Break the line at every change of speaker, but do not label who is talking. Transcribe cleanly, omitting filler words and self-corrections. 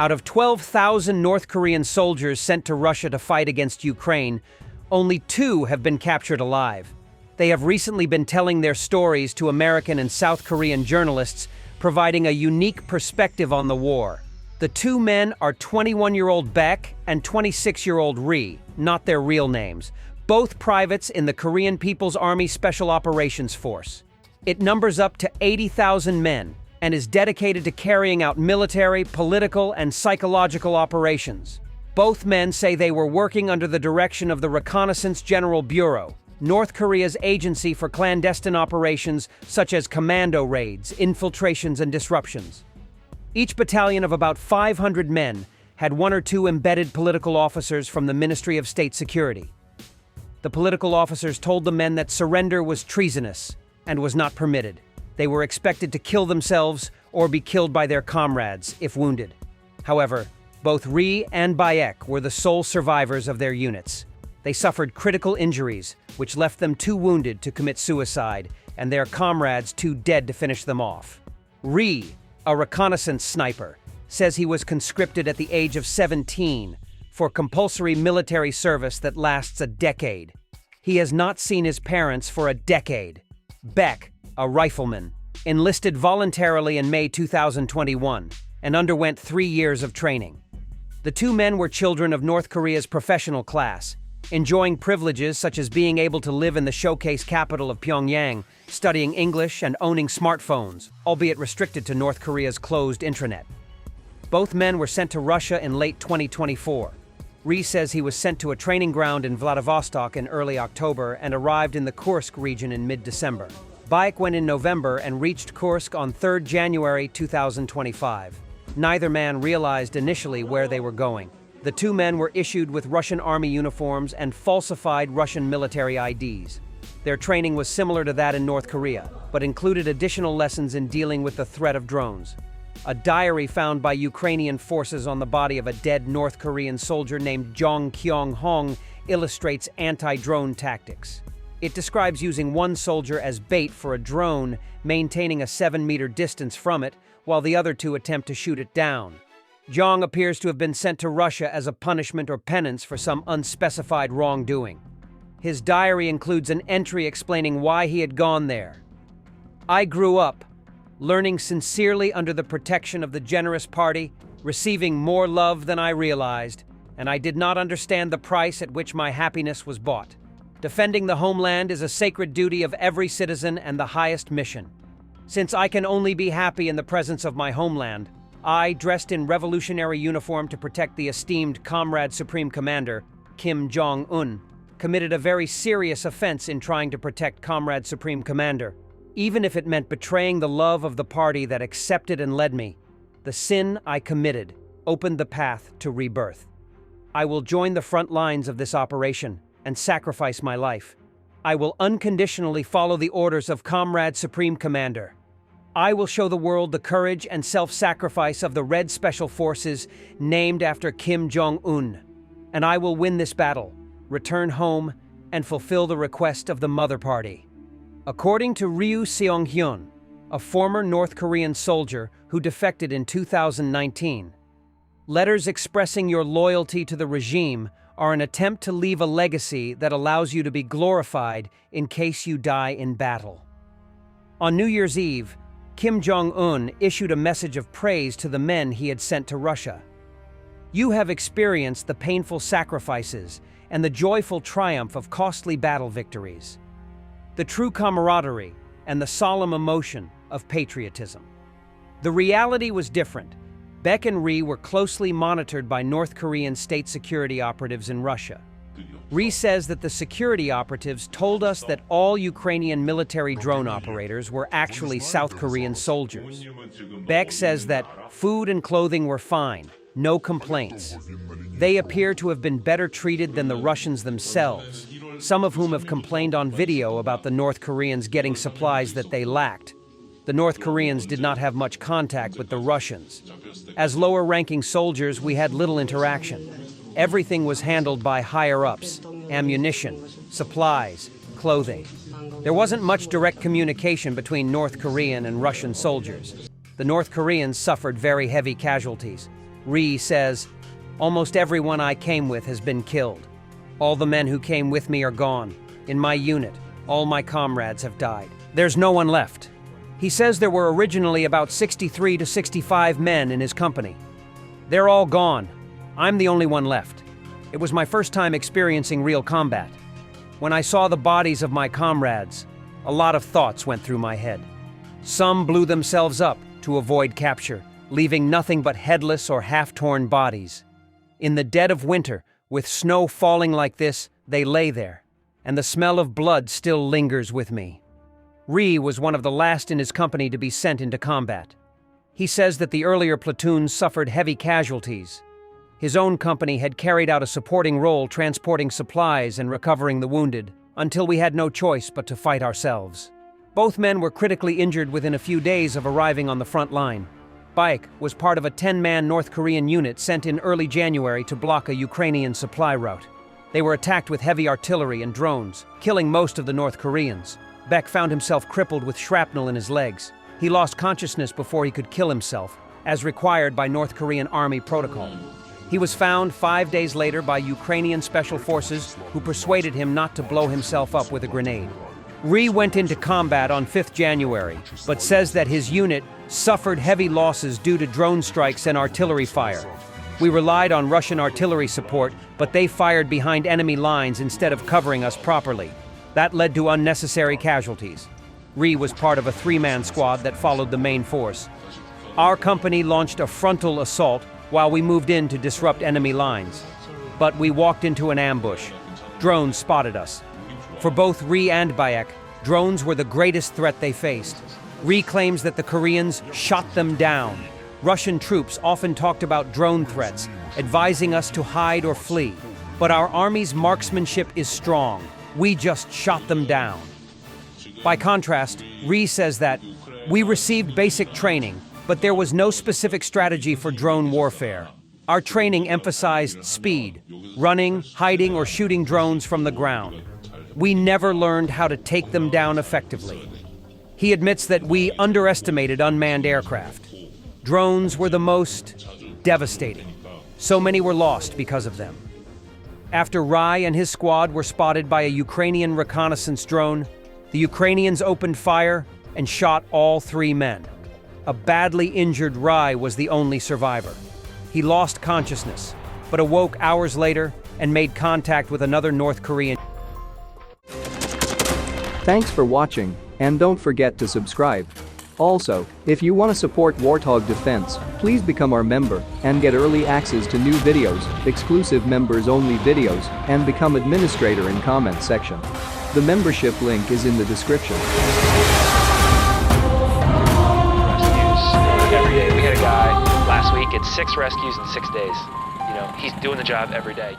Out of 12,000 North Korean soldiers sent to Russia to fight against Ukraine, only 2 have been captured alive. They have recently been telling their stories to American and South Korean journalists, providing a unique perspective on the war. The 2 men are 21-year-old Baek and 26-year-old Ri, not their real names, both privates in the Korean People's Army Special Operations Force. It numbers up to 80,000 men and is dedicated to carrying out military, political, and psychological operations. Both men say they were working under the direction of the Reconnaissance General Bureau, North Korea's agency for clandestine operations such as commando raids, infiltrations, and disruptions. Each battalion of about 500 men had 1 or 2 embedded political officers from the Ministry of State Security. The political officers told the men that surrender was treasonous and was not permitted. They were expected to kill themselves or be killed by their comrades if wounded. However, both Ri and Baek were the sole survivors of their units. They suffered critical injuries, which left them too wounded to commit suicide, and their comrades too dead to finish them off. Ri, a reconnaissance sniper, says he was conscripted at the age of 17 for compulsory military service that lasts a decade. He has not seen his parents for a decade. Baek, a rifleman, enlisted voluntarily in May 2021 and underwent 3 years of training. The 2 men were children of North Korea's professional class, enjoying privileges such as being able to live in the showcase capital of Pyongyang, studying English, and owning smartphones, albeit restricted to North Korea's closed intranet. Both men were sent to Russia in late 2024. Ri says he was sent to a training ground in Vladivostok in early October and arrived in the Kursk region in mid-December. Baek went in November and reached Kursk on 3 January 2025. Neither man realized initially where they were going. The 2 men were issued with Russian Army uniforms and falsified Russian military IDs. Their training was similar to that in North Korea, but included additional lessons in dealing with the threat of drones. A diary found by Ukrainian forces on the body of a dead North Korean soldier named Jong Kyung-hong illustrates anti-drone tactics. It describes using one soldier as bait for a drone, maintaining a 7-meter distance from it, while the other 2 attempt to shoot it down. Jong appears to have been sent to Russia as a punishment or penance for some unspecified wrongdoing. His diary includes an entry explaining why he had gone there. "I grew up, learning sincerely under the protection of the generous party, receiving more love than I realized, and I did not understand the price at which my happiness was bought. Defending the homeland is a sacred duty of every citizen and the highest mission. Since I can only be happy in the presence of my homeland, I, dressed in revolutionary uniform to protect the esteemed Comrade Supreme Commander, Kim Jong-un, committed a very serious offense in trying to protect Comrade Supreme Commander. Even if it meant betraying the love of the party that accepted and led me, the sin I committed opened the path to rebirth. I will join the front lines of this operation and sacrifice my life. I will unconditionally follow the orders of Comrade Supreme Commander. I will show the world the courage and self-sacrifice of the Red Special Forces named after Kim Jong-un. And I will win this battle, return home, and fulfill the request of the Mother Party." According to Ryu Seong-hyun, a former North Korean soldier who defected in 2019, letters expressing your loyalty to the regime are an attempt to leave a legacy that allows you to be glorified in case you die in battle. On New Year's Eve, Kim Jong-un issued a message of praise to the men he had sent to Russia. "You have experienced the painful sacrifices and the joyful triumph of costly battle victories, the true camaraderie and the solemn emotion of patriotism." The reality was different. Baek and Ri were closely monitored by North Korean state security operatives in Russia. Ri says that the security operatives told us that all Ukrainian military drone operators were actually South Korean soldiers. Baek says that food and clothing were fine, no complaints. They appear to have been better treated than the Russians themselves, some of whom have complained on video about the North Koreans getting supplies that they lacked. The North Koreans did not have much contact with the Russians. As lower-ranking soldiers, we had little interaction. Everything was handled by higher-ups: ammunition, supplies, clothing. There wasn't much direct communication between North Korean and Russian soldiers. The North Koreans suffered very heavy casualties. Ree says, "Almost everyone I came with has been killed. All the men who came with me are gone. In my unit, all my comrades have died. There's no one left." He says there were originally about 63 to 65 men in his company. They're all gone. I'm the only one left. It was my first time experiencing real combat. When I saw the bodies of my comrades, a lot of thoughts went through my head. Some blew themselves up to avoid capture, leaving nothing but headless or half-torn bodies. In the dead of winter, with snow falling like this, they lay there, and the smell of blood still lingers with me. Ree was one of the last in his company to be sent into combat. He says that the earlier platoons suffered heavy casualties. His own company had carried out a supporting role transporting supplies and recovering the wounded, until we had no choice but to fight ourselves. Both men were critically injured within a few days of arriving on the front line. Baek was part of a 10-man North Korean unit sent in early January to block a Ukrainian supply route. They were attacked with heavy artillery and drones, killing most of the North Koreans. Baek found himself crippled with shrapnel in his legs. He lost consciousness before he could kill himself, as required by North Korean Army protocol. He was found 5 days later by Ukrainian special forces who persuaded him not to blow himself up with a grenade. Ree went into combat on 5th January, but says that his unit suffered heavy losses due to drone strikes and artillery fire. We relied on Russian artillery support, but they fired behind enemy lines instead of covering us properly. That led to unnecessary casualties. Ree was part of a 3-man squad that followed the main force. Our company launched a frontal assault while we moved in to disrupt enemy lines. But we walked into an ambush. Drones spotted us. For both Ree and Baek, drones were the greatest threat they faced. Ree claims that the Koreans shot them down. Russian troops often talked about drone threats, advising us to hide or flee. But our army's marksmanship is strong. We just shot them down. By contrast, Ree says that we received basic training, but there was no specific strategy for drone warfare. Our training emphasized speed, running, hiding, or shooting drones from the ground. We never learned how to take them down effectively. He admits that we underestimated unmanned aircraft. Drones were the most devastating. So many were lost because of them. After Rai and his squad were spotted by a Ukrainian reconnaissance drone, the Ukrainians opened fire and shot all 3 men. A badly injured Rai was the only survivor. He lost consciousness, but awoke hours later and made contact with another North Korean.
Thanks for watching, and don't forget to subscribe. Also, if you want to support Warthog Defense, please become our member and get early access to new videos, exclusive members-only videos, and become administrator in comment section. The membership link is in the description.
Every day. We had a guy last week, it's 6 rescues in 6 days. You know, he's doing the job every day.